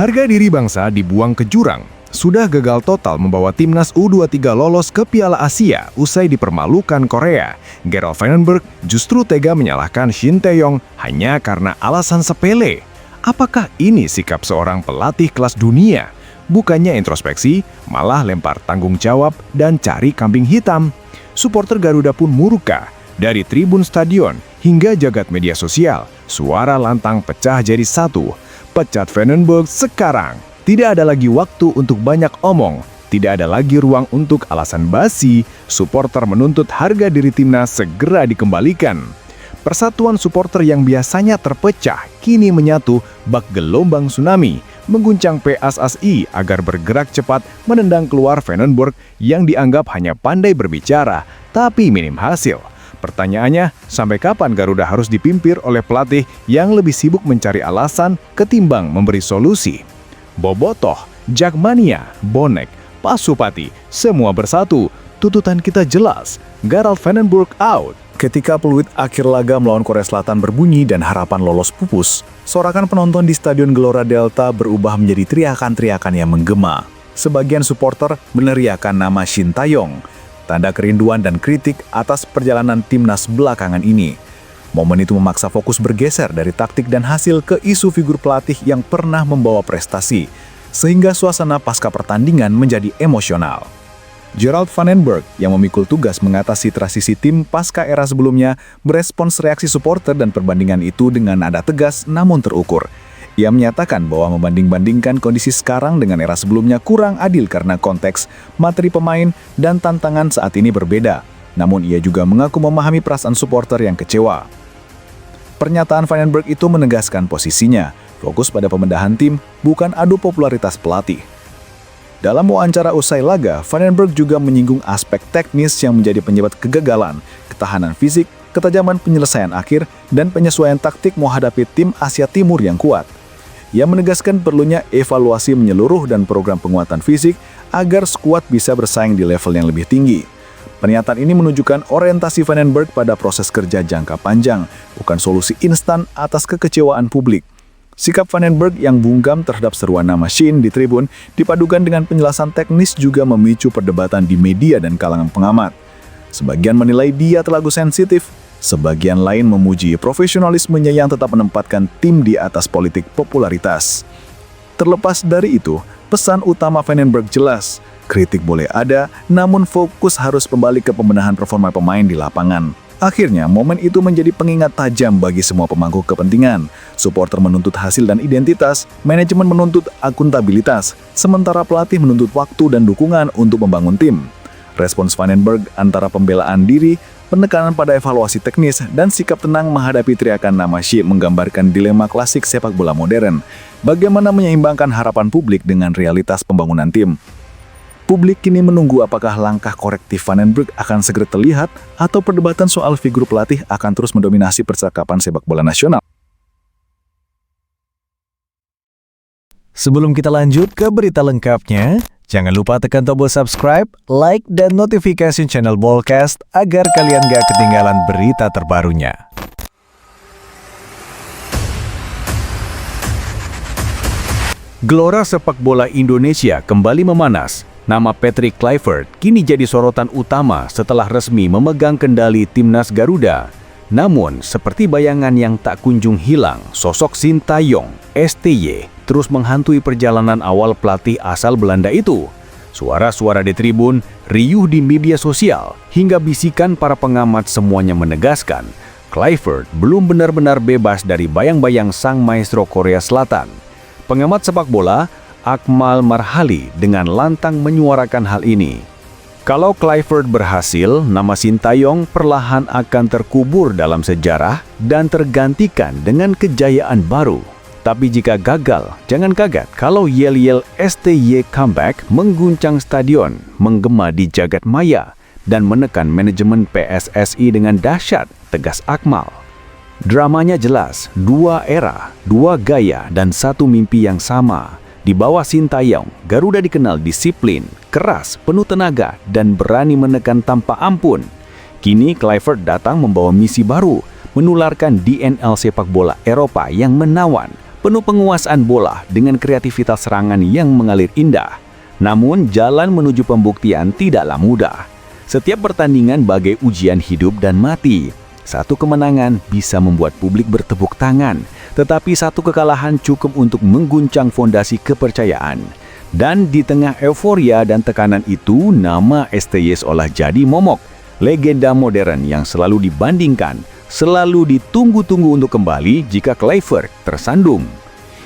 Harga diri bangsa dibuang ke jurang. Sudah gagal total membawa timnas U23 lolos ke Piala Asia usai dipermalukan Korea. Gerald Vandenberg justru tega menyalahkan Shin Tae-yong hanya karena alasan sepele. Apakah ini sikap seorang pelatih kelas dunia? Bukannya introspeksi, malah lempar tanggung jawab dan cari kambing hitam. Supporter Garuda pun murka. Dari tribun stadion hingga jagat media sosial, suara lantang pecah jadi satu. Pecat Vandenberg sekarang. Tidak ada lagi waktu untuk banyak omong. Tidak ada lagi ruang untuk alasan basi. Supporter menuntut harga diri timnas segera dikembalikan. Persatuan supporter yang biasanya terpecah kini menyatu bak gelombang tsunami, mengguncang PSSI agar bergerak cepat menendang keluar Vandenberg yang dianggap hanya pandai berbicara, tapi minim hasil. Pertanyaannya, sampai kapan Garuda harus dipimpin oleh pelatih yang lebih sibuk mencari alasan ketimbang memberi solusi? Bobotoh, Jakmania, Bonek, Pasupati, semua bersatu. Tuntutan kita jelas, Gerald Vandenberg out. Ketika peluit akhir laga melawan Korea Selatan berbunyi dan harapan lolos pupus, sorakan penonton di Stadion Gelora Delta berubah menjadi teriakan-teriakan yang menggema. Sebagian supporter meneriakan nama Shin Tae-yong, tanda kerinduan dan kritik atas perjalanan timnas belakangan ini. Momen itu memaksa fokus bergeser dari taktik dan hasil ke isu figur pelatih yang pernah membawa prestasi, sehingga suasana pasca pertandingan menjadi emosional. Gerald Vandenberg yang memikul tugas mengatasi transisi tim pasca era sebelumnya merespons reaksi supporter dan perbandingan itu dengan nada tegas namun terukur. Ia menyatakan bahwa membanding-bandingkan kondisi sekarang dengan era sebelumnya kurang adil karena konteks, materi pemain, dan tantangan saat ini berbeda. Namun ia juga mengaku memahami perasaan supporter yang kecewa. Pernyataan Vandenberg itu menegaskan posisinya, fokus pada pembedahan tim, bukan adu popularitas pelatih. Dalam wawancara usai laga, Vandenberg juga menyinggung aspek teknis yang menjadi penyebab kegagalan, ketahanan fisik, ketajaman penyelesaian akhir, dan penyesuaian taktik menghadapi tim Asia Timur yang kuat. Ia menegaskan perlunya evaluasi menyeluruh dan program penguatan fisik agar skuad bisa bersaing di level yang lebih tinggi. Pernyataan ini menunjukkan orientasi Vandenberg pada proses kerja jangka panjang, bukan solusi instan atas kekecewaan publik. Sikap Vandenberg yang bungkam terhadap seruan nama Shin di tribun dipadukan dengan penjelasan teknis juga memicu perdebatan di media dan kalangan pengamat. Sebagian menilai dia terlalu sensitif, sebagian lain memuji profesionalismenya yang tetap menempatkan tim di atas politik popularitas. Terlepas dari itu, pesan utama Vandenberg jelas, kritik boleh ada, namun fokus harus kembali ke pembenahan performa pemain di lapangan. Akhirnya, momen itu menjadi pengingat tajam bagi semua pemangku kepentingan. Supporter menuntut hasil dan identitas, manajemen menuntut akuntabilitas, sementara pelatih menuntut waktu dan dukungan untuk membangun tim. Respons Vandenberg antara pembelaan diri, penekanan pada evaluasi teknis, dan sikap tenang menghadapi teriakan nama Shin menggambarkan dilema klasik sepak bola modern. Bagaimana menyeimbangkan harapan publik dengan realitas pembangunan tim? Publik kini menunggu apakah langkah korektif Vandenberg akan segera terlihat atau perdebatan soal figur pelatih akan terus mendominasi percakapan sepak bola nasional. Sebelum kita lanjut ke berita lengkapnya, jangan lupa tekan tombol subscribe, like, dan notifikasi channel Bolcast agar kalian gak ketinggalan berita terbarunya. Gelora sepak bola Indonesia kembali memanas. Nama Patrick Kluivert kini jadi sorotan utama setelah resmi memegang kendali timnas Garuda. Namun, seperti bayangan yang tak kunjung hilang, sosok Shin Tae-yong, STY, terus menghantui perjalanan awal pelatih asal Belanda itu. Suara-suara di tribun, riuh di media sosial, hingga bisikan para pengamat semuanya menegaskan, Kluivert belum benar-benar bebas dari bayang-bayang sang maestro Korea Selatan. Pengamat sepak bola, Akmal Marhali dengan lantang menyuarakan hal ini. Kalau Kluivert berhasil, nama Shin Tae-yong perlahan akan terkubur dalam sejarah dan tergantikan dengan kejayaan baru. Tapi jika gagal, jangan kaget kalau yel-yel STY comeback mengguncang stadion, menggema di jagat maya, dan menekan manajemen PSSI dengan dahsyat, tegas Akmal. Dramanya jelas, dua era, dua gaya, dan satu mimpi yang sama. Di bawah Shin Tae-yong, Garuda dikenal disiplin, keras, penuh tenaga, dan berani menekan tanpa ampun. Kini Kluivert datang membawa misi baru, menularkan DNL sepak bola Eropa yang menawan, Penuh penguasaan bola dengan kreativitas serangan yang mengalir indah. Namun jalan menuju pembuktian tidaklah mudah. Setiap pertandingan bagai ujian hidup dan mati. Satu kemenangan bisa membuat publik bertepuk tangan, tetapi satu kekalahan cukup untuk mengguncang fondasi kepercayaan. Dan di tengah euforia dan tekanan itu, nama STY seolah jadi momok, legenda modern yang selalu dibandingkan, selalu ditunggu-tunggu untuk kembali jika Kluivert tersandung.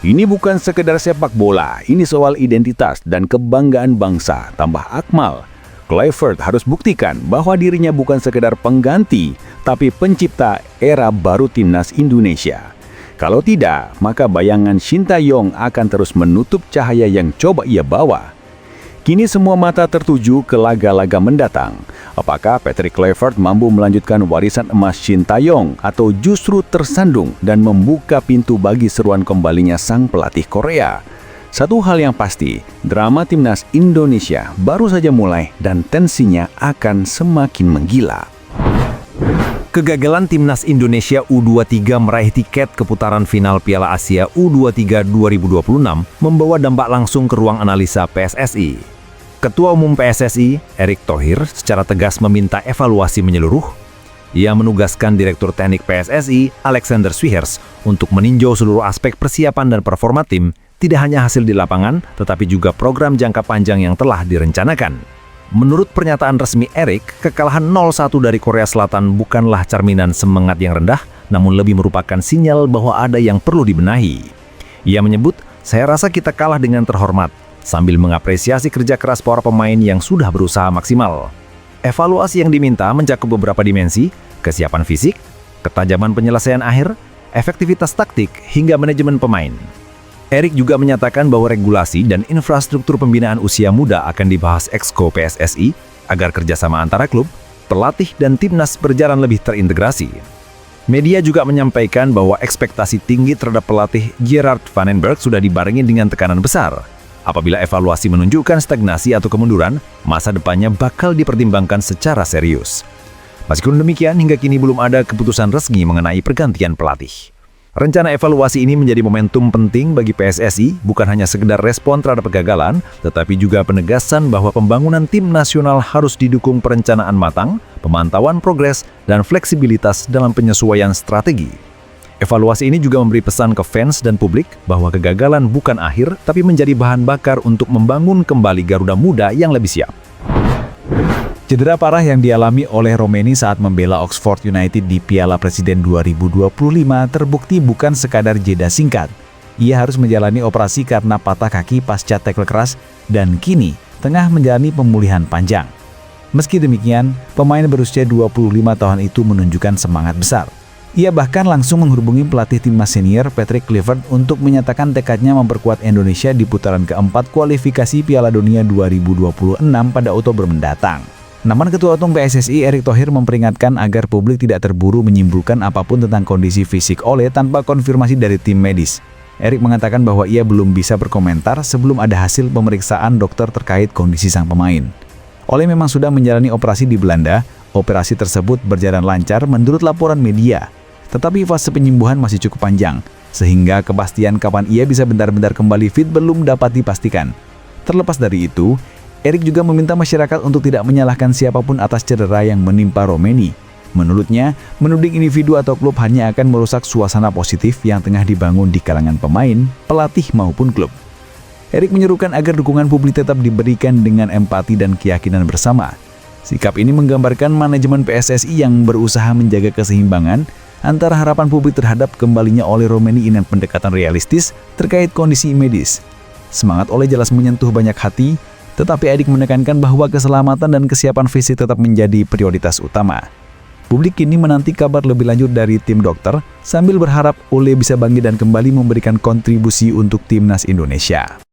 Ini bukan sekedar sepak bola, ini soal identitas dan kebanggaan bangsa, tambah Akmal. Kluivert harus buktikan bahwa dirinya bukan sekedar pengganti, tapi pencipta era baru timnas Indonesia. Kalau tidak, maka bayangan Shin Tae-yong akan terus menutup cahaya yang coba ia bawa. Kini semua mata tertuju ke laga-laga mendatang. Apakah Patrick Kluivert mampu melanjutkan warisan emas Shin Tae-yong atau justru tersandung dan membuka pintu bagi seruan kembalinya sang pelatih Korea? Satu hal yang pasti, drama timnas Indonesia baru saja mulai dan tensinya akan semakin menggila. Kegagalan timnas Indonesia U23 meraih tiket ke putaran final Piala Asia U23 2026 membawa dampak langsung ke ruang analisa PSSI. Ketua Umum PSSI, Erick Thohir, secara tegas meminta evaluasi menyeluruh. Ia menugaskan Direktur Teknik PSSI, Alexander Swihers, untuk meninjau seluruh aspek persiapan dan performa tim, tidak hanya hasil di lapangan, tetapi juga program jangka panjang yang telah direncanakan. Menurut pernyataan resmi Erick, kekalahan 0-1 dari Korea Selatan bukanlah cerminan semangat yang rendah, namun lebih merupakan sinyal bahwa ada yang perlu dibenahi. Ia menyebut, "Saya rasa kita kalah dengan terhormat," sambil mengapresiasi kerja keras para pemain yang sudah berusaha maksimal. Evaluasi yang diminta mencakup beberapa dimensi, kesiapan fisik, ketajaman penyelesaian akhir, efektivitas taktik, hingga manajemen pemain. Erick juga menyatakan bahwa regulasi dan infrastruktur pembinaan usia muda akan dibahas Exco PSSI agar kerjasama antara klub, pelatih, dan timnas berjalan lebih terintegrasi. Media juga menyampaikan bahwa ekspektasi tinggi terhadap pelatih Gerard Van den Berg sudah dibarengi dengan tekanan besar. Apabila evaluasi menunjukkan stagnasi atau kemunduran, masa depannya bakal dipertimbangkan secara serius. Meskipun demikian, hingga kini belum ada keputusan resmi mengenai pergantian pelatih. Rencana evaluasi ini menjadi momentum penting bagi PSSI, bukan hanya sekedar respon terhadap kegagalan, tetapi juga penegasan bahwa pembangunan tim nasional harus didukung perencanaan matang, pemantauan progres, dan fleksibilitas dalam penyesuaian strategi. Evaluasi ini juga memberi pesan ke fans dan publik bahwa kegagalan bukan akhir, tapi menjadi bahan bakar untuk membangun kembali Garuda Muda yang lebih siap. Cedera parah yang dialami oleh Romeni saat membela Oxford United di Piala Presiden 2025 terbukti bukan sekadar jeda singkat. Ia harus menjalani operasi karena patah kaki pasca tackle keras dan kini tengah menjalani pemulihan panjang. Meski demikian, pemain berusia 25 tahun itu menunjukkan semangat besar. Ia bahkan langsung menghubungi pelatih timnas senior Patrick Kluivert untuk menyatakan tekadnya memperkuat Indonesia di putaran keempat kualifikasi Piala Dunia 2026 pada Oktober mendatang. Namun Ketua Umum PSSI Erick Thohir memperingatkan agar publik tidak terburu menyimpulkan apapun tentang kondisi fisik Ole tanpa konfirmasi dari tim medis. Erick mengatakan bahwa ia belum bisa berkomentar sebelum ada hasil pemeriksaan dokter terkait kondisi sang pemain. Ole memang sudah menjalani operasi di Belanda. Operasi tersebut berjalan lancar menurut laporan media. Tetapi fase penyembuhan masih cukup panjang, sehingga kepastian kapan ia bisa benar-benar kembali fit belum dapat dipastikan. Terlepas dari itu, Erick juga meminta masyarakat untuk tidak menyalahkan siapapun atas cedera yang menimpa Romeni. Menurutnya, menuding individu atau klub hanya akan merusak suasana positif yang tengah dibangun di kalangan pemain, pelatih maupun klub. Erick menyerukan agar dukungan publik tetap diberikan dengan empati dan keyakinan bersama. Sikap ini menggambarkan manajemen PSSI yang berusaha menjaga keseimbangan antara harapan publik terhadap kembalinya Ole Romeni dengan pendekatan realistis terkait kondisi medis. Semangat Ole jelas menyentuh banyak hati, tetapi Erick menekankan bahwa keselamatan dan kesiapan fisik tetap menjadi prioritas utama. Publik kini menanti kabar lebih lanjut dari tim dokter, sambil berharap Ole bisa bangkit dan kembali memberikan kontribusi untuk timnas Indonesia.